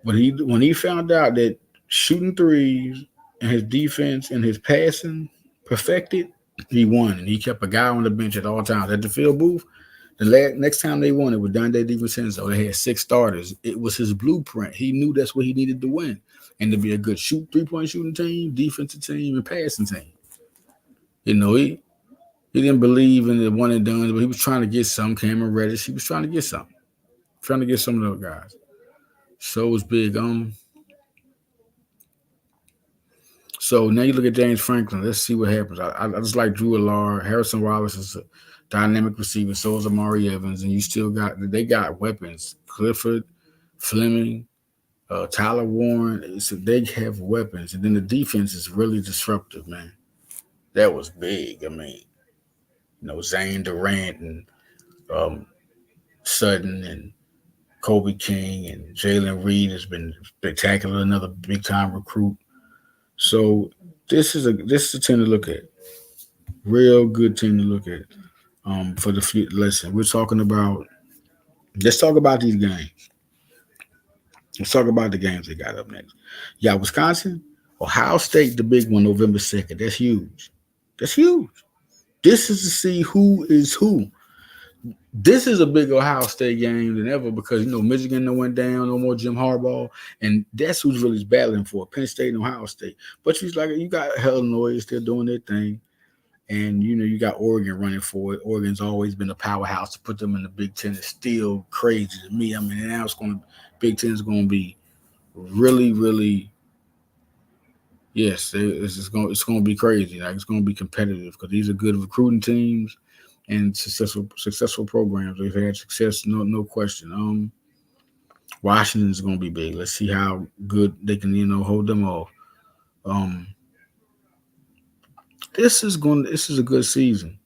When he found out that shooting threes and his defense and his passing perfected, he won, and he kept a guy on the bench at all times. At the Phil Booth, next time they won it with Donde DiVincenzo, they had 6 starters. It was his blueprint. He knew that's what he needed to win, and to be a good 3-point shooting team, defensive team, and passing team. He didn't believe in the one and done, but he was trying to get some. Cameron Reddish, he was trying to get some. Trying to get some of those guys. So it was big. So now you look at James Franklin. Let's see what happens. I just like Drew Allard. Harrison Wallace is a dynamic receiver. So is Amari Evans. And they got weapons. Clifford, Fleming, Tyler Warren. So they have weapons. And then the defense is really disruptive, man. That was big. Zane Durant and Sutton and Kobe King and Jalen Reed has been spectacular. Another big time recruit. So this is a team to look at. Real good team to look at. For the future. Listen, let's talk about these games. Let's talk about the games they got up next. Yeah, Wisconsin, Ohio State, the big one, November 2nd. That's huge. This is to see who is who. This is a big Ohio State game than ever because, Michigan went down, no more Jim Harbaugh, and that's who's really battling for Penn State and Ohio State. But you got Illinois still doing their thing, and, you got Oregon running for it. Oregon's always been a powerhouse. To put them in the Big Ten is still crazy to me. Now Big Ten is going to be really, really, yes, it's going to be crazy. Like, it's going to be competitive because these are good recruiting teams and successful programs. They've had success, no question. Washington is going to be big. Let's see how good they can, hold them off. This is a good season.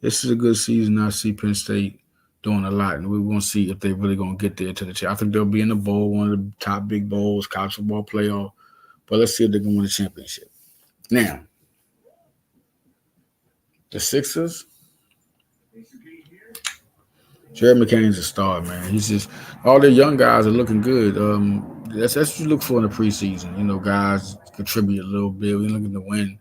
this is a good season. I see Penn State doing a lot, and we're going to see if they really going to get there to the championship. I think they'll be in the bowl, one of the top big bowls, college football playoff. But let's see if they can win the championship. Now, the Sixers, Jared McCain's a star, man. He's just all their young guys are looking good. That's what you look for in the preseason. You know, guys contribute a little bit. We're looking to win,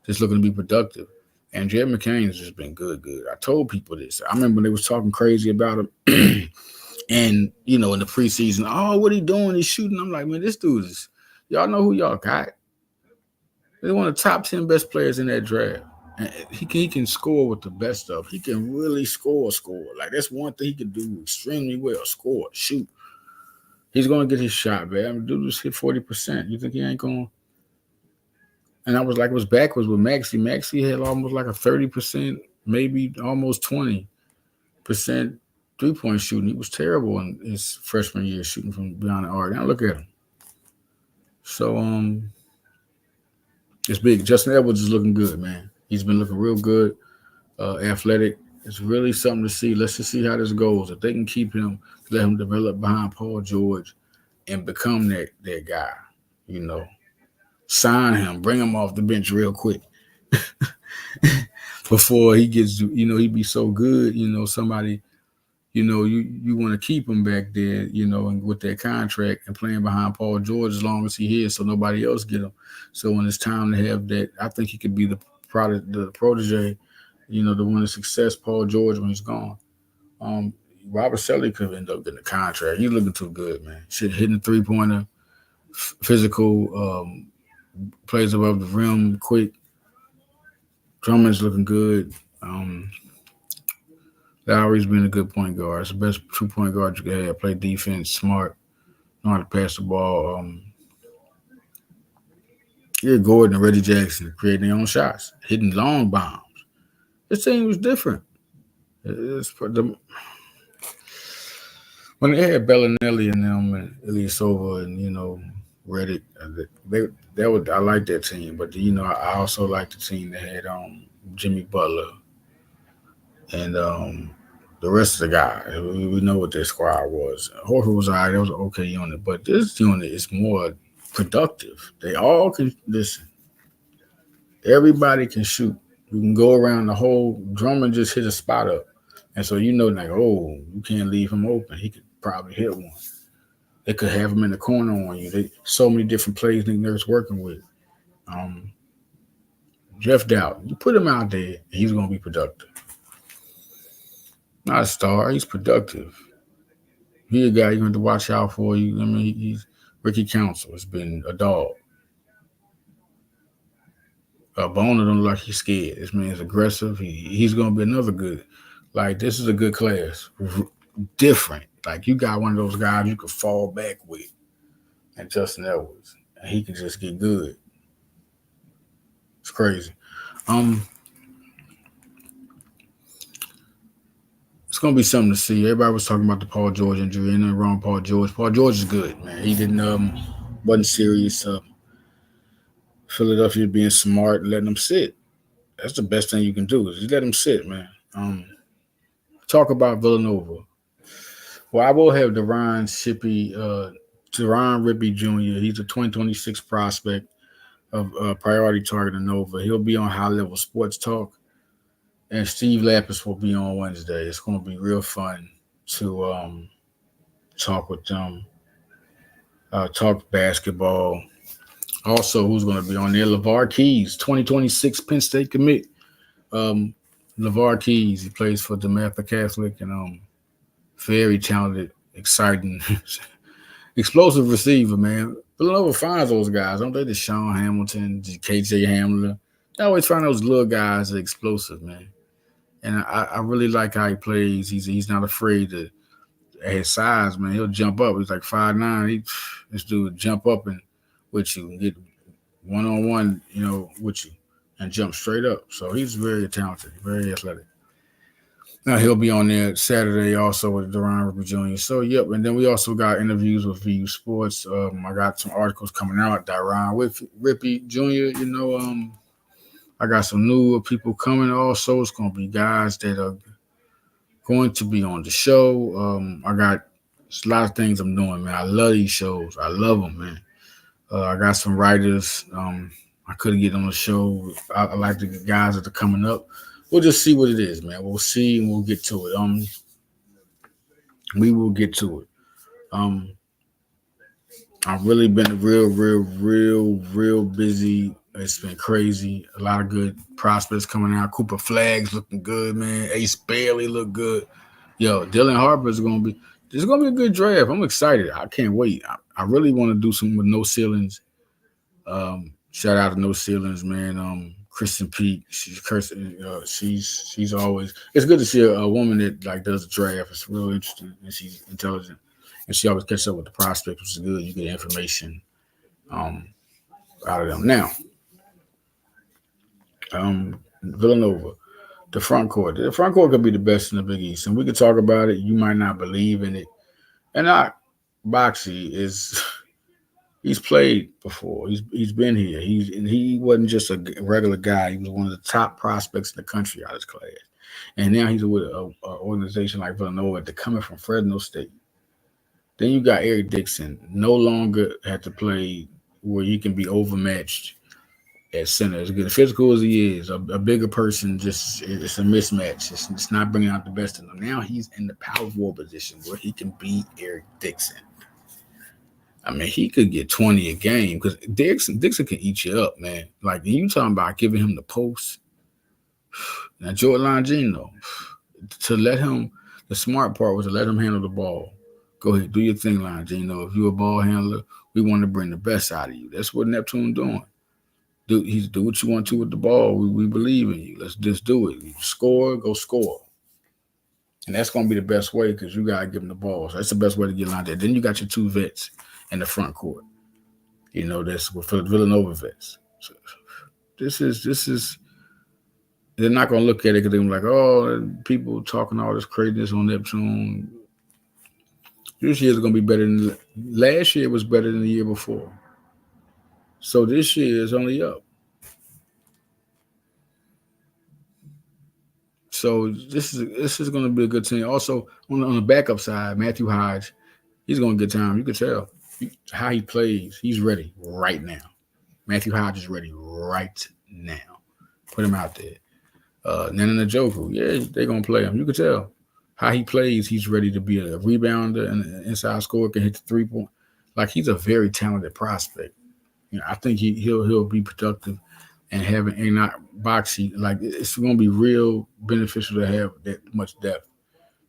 just looking to be productive. And Jared McCain's just been good, good. I told people this. I remember when they was talking crazy about him, and you know, in the preseason, oh, what he doing? He's shooting. I'm like, man, this dude is. Y'all know who y'all got. They're one of the top 10 best players in that draft. And he can score with the best stuff. He can really score. Like that's one thing he can do extremely well. Score, shoot. He's gonna get his shot, man. I mean, dude just hit 40%. You think he ain't gonna? And I was like, it was backwards with Maxey. Maxey had almost like a 30%, maybe almost 20% 3-point shooting. He was terrible in his freshman year shooting from beyond the arc. Now look at him. So it's big. Justin Edwards is looking good, man. He's been looking real good, athletic. It's really something to see. Let's just see how this goes. If they can keep him, let him develop behind Paul George and become that guy, you know. Sign him, bring him off the bench real quick before he gets, you know, he be so good, you know, somebody, you know, you want to keep him back there, you know, and with that contract and playing behind Paul George as long as he is, so nobody else get him. So when it's time to have that, I think he could be the protege, you know, the one of success, Paul George when he's gone. Robert Selly could end up getting a contract. He's looking too good, man. Shit, hitting the 3-pointer, physical, plays above the rim, quick. Drummond's looking good. Lowry's been a good point guard. It's the best 2-point guard you can have. Play defense, smart, know how to pass the ball. Gordon and Reggie Jackson creating their own shots, hitting long bombs. This team was different. When they had Bellinelli and them and Ilyasova and, you know, Reddick, I like that team. But, you know, I also like the team that had Jimmy Butler and the rest of the guys. We know what their squad was. Horford was all right. That was an okay unit. But this unit is more productive. They all can listen. Everybody can shoot. You can go around the whole drum and just hit a spot up. And so you know, like, oh, you can't leave him open. He could probably hit one. They could have him in the corner on you. So many different plays Nick Nurse working with. Jeff Doubt, you put him out there, he's going to be productive. Not a star, he's productive. He's a guy you're going to watch out for. You. I mean, he's Ricky Council has been a dog. Boner don't look like he's scared. This man's aggressive. He's going to be another good. Like, this is a good class. Different. Like, you got one of those guys you could fall back with. And Justin Edwards. And he can just get good. It's crazy. It's going to be something to see. Everybody was talking about the Paul George injury. Ain't nothing wrong with Paul George. Paul George is good, man. He wasn't serious. Philadelphia being smart and letting him sit. That's the best thing you can do is just let him sit, man. Talk about Villanova. Well, I will have Deron Rippey Jr. He's a 2026 prospect of priority target in Nova. He'll be on High Level Sports Talk. And Steve Lapis will be on Wednesday. It's going to be real fun to talk with them, talk basketball. Also, who's going to be on there? LeVar Keys, 2026 Penn State commit. LeVar Keys, he plays for DeMatha Catholic and very talented, exciting, explosive receiver, man. Villanova finds those guys, don't they? The Sean Hamilton, the KJ Hamler. They always find those little guys that are explosive, man. And I really like how he plays. He's not afraid to, at his size, man. He'll jump up. He's like 5'9". This dude would jump up and with you and get one-on-one, you know, with you and jump straight up. So he's very talented, very athletic. Now he'll be on there Saturday also with Deron Rippey Jr. So, yep. And then we also got interviews with VU Sports. I got some articles coming out. Deron Rippey Jr., you know, I got some newer people coming also. It's gonna be guys that are going to be on the show. I got a lot of things I'm doing, man. I love these shows. I love them, man. I got some writers. I couldn't get on the show. I like the guys that are coming up. We'll just see what it is, man. We'll see and we'll get to it. We will get to it. Um, I've really been real busy. It's been crazy. A lot of good prospects coming out. Cooper Flags looking good, man. Ace Bailey look good. Yo, Dylan Harper's gonna be. This is gonna be a good draft. I'm excited. I can't wait. I really want to do something with no ceilings. Shout out to No Ceilings, man. Kristen Peak, she's always. It's good to see a woman that like does a draft. It's real interesting, and she's intelligent, and she always catches up with the prospects, which is good. You get information um, out of them. Now, Villanova, the front court. The front court could be the best in the Big East, and we could talk about it. You might not believe in it, and not Boxy is. He's played before. He's been here. He wasn't just a regular guy. He was one of the top prospects in the country out of his class. And now he's with an organization like Villanova. They're coming from Fresno State. Then you got Eric Dixon. No longer had to play where you can be overmatched at center. As good physical as he is, a bigger person just it's a mismatch. It's not bringing out the best in him. Now he's in the power forward position where he can beat Eric Dixon. I mean, he could get 20 a game because Dixon can eat you up, man. Like, you talking about giving him the post. Now, Jordan Longino, to let him, the smart part was to let him handle the ball. Go ahead, do your thing, Longino. If you're a ball handler, we want to bring the best out of you. That's what Neptune doing. Do what you want to with the ball. We believe in you. Let's just do it. You score, go score. And that's going to be the best way because you got to give him the ball. So that's the best way to get Longino. Then you got your two vets in the front court. You know, that's for Villanova vets. So this is they're not gonna look at it because they're like, oh, people talking all this craziness on Neptune. This year's gonna be better than last year was better than the year before. So this year is only up. So this is gonna be a good team. Also on the backup side, Matthew Hodge, he's gonna get time. You can tell how he plays. He's ready right now. Matthew Hodge is ready right now. Put him out there. Nana Njoku, yeah, they're gonna play him. You can tell how he plays. He's ready to be a rebounder and an inside scorer, can hit the 3-point. Like, he's a very talented prospect. You know, I think he'll be productive and having and not Boxy. Like, it's gonna be real beneficial to have that much depth.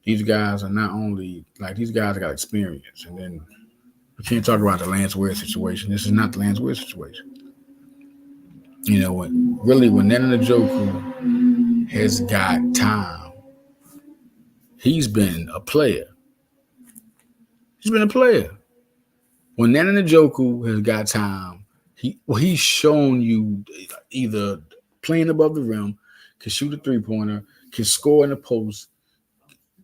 These guys are not only like these guys got experience, and then we can't talk about the Lance Ware situation. This is not the Lance Ware situation. You know, when Nana Njoku has got time, he's been a player. He's been a player. When Nana Njoku has got time, he's shown you either playing above the rim, can shoot a 3-pointer, can score in the post,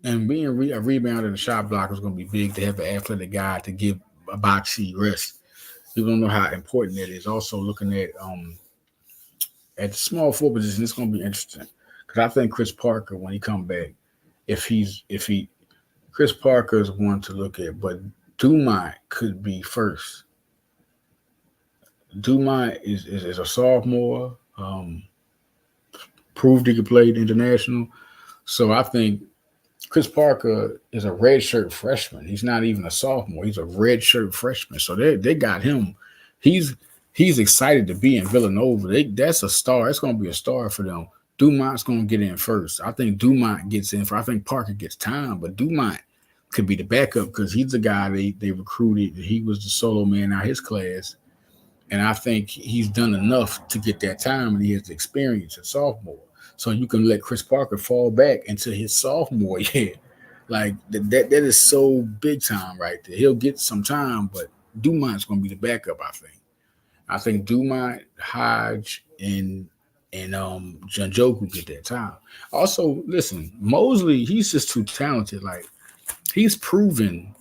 and being a rebounder and a shot blocker is going to be big to have an athletic guy to give a Boxy rest. You don't know how important that is. Also, looking at the small forward position, it's going to be interesting because I think Chris Parker, when he come back, if Chris Parker is one to look at, but Dumont could be first. Dumont is a sophomore, proved he could play international. So I think Chris Parker is a redshirt freshman. He's not even a sophomore. He's a redshirt freshman. So they got him. He's excited to be in Villanova. That's a star. It's going to be a star for them. Dumont's going to get in first. I think Dumont gets in. I think Parker gets time, but Dumont could be the backup because he's the guy they recruited. He was the solo man out of his class. And I think he's done enough to get that time, and he has the experience at sophomore. So you can let Chris Parker fall back into his sophomore year. Like, that is so big time right there. He'll get some time, but Dumont's going to be the backup, I think. I think Dumont, Hodge, and Njoku get that time. Also, listen, Mosley, he's just too talented. Like, he's proven.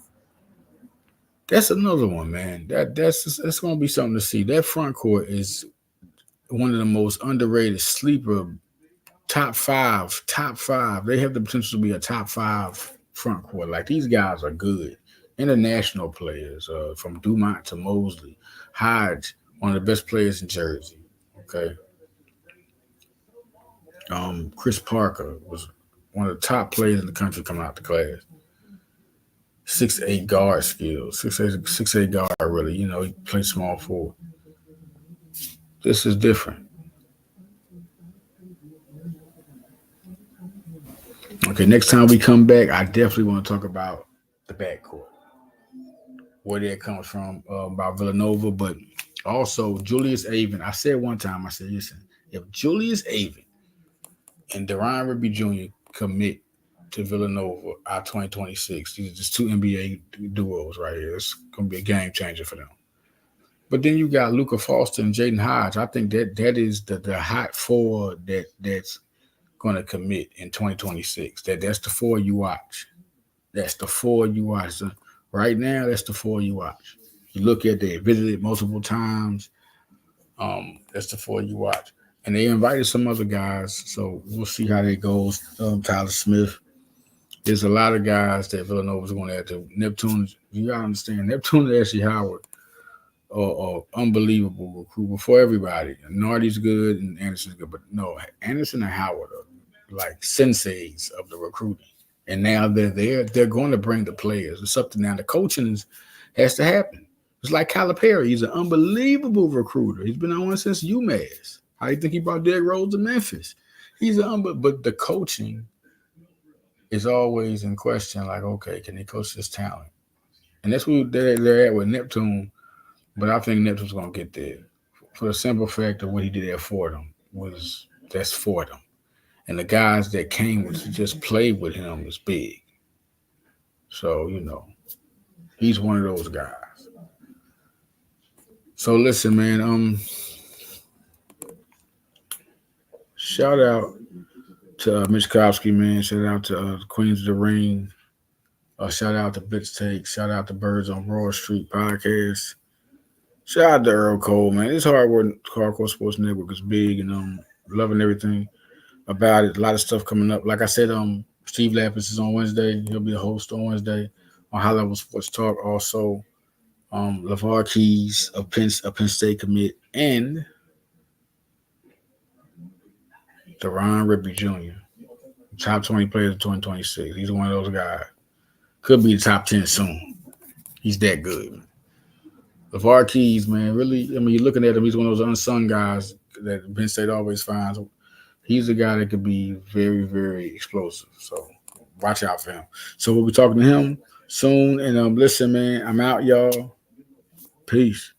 That's another one, man. That's going to be something to see. That front court is one of the most underrated sleeper top five. They have the potential to be a top five front court. Like these guys are good. International players, from Dumont to Mosley. Hodge, one of the best players in Jersey. Okay. Chris Parker was one of the top players in the country coming out the class. 6'8" guard skills. 6'8" guard really. He plays small forward. This is different. Okay, next time we come back, I definitely want to talk about the backcourt, where that comes from, about Villanova, but also Julius Avon. I said one time, I said, listen, if Julius Avon and Deron Rigby Jr. commit to Villanova our 2026, these are just two NBA duos right here. It's going to be a game changer for them. But then you got Luka Foster and Jaden Hodge. I think that is the hot four that's going to commit in 2026. That's the four you watch. That's the four you watch. So right now, that's the four you watch. You look at they visited multiple times. That's the four you watch. And they invited some other guys, so we'll see how that goes. Tyler Smith. There's a lot of guys that Villanova's going to have to. Neptune, you got to understand, Neptune and Ashley Howard are unbelievable recruiter for everybody. Nardi's good and Anderson's good, but no, Anderson and Howard are like senseis of the recruiting. And now they're there. They're going to bring the players. It's up to now. The coaching has to happen. It's like Calipari. He's an unbelievable recruiter. He's been on since UMass. How do you think he brought Derrick Rose to Memphis? But the coaching is always in question. Like, okay, can they coach this talent? And that's where they're at with Neptune. But I think Neptune's going to get there for the simple fact of what he did at Fordham that's Fordham. And the guys that came to just play with him is big. So, he's one of those guys. So listen, man, shout out to Mitch Kowski, man. Shout out to Queens of the Ring. Shout out to Blitz Take. Shout out to Birds on Broad Street podcast. Shout out to Earl Cole, man. This Hardcore Sports Network is big, and loving everything about it. A lot of stuff coming up. Like I said, Steve Lapis is on Wednesday. He'll be a host on Wednesday on High Level Sports Talk. Also, LeVar Keys of Penn State commit, and Deron Rigby Jr., top 20 players of 2026. He's one of those guys. Could be the top 10 soon. He's that good. LeVar Keys, man, really, you're looking at him, he's one of those unsung guys that Penn State always finds. He's a guy that could be very, very explosive. So watch out for him. So we'll be talking to him soon. And listen, man, I'm out, y'all. Peace.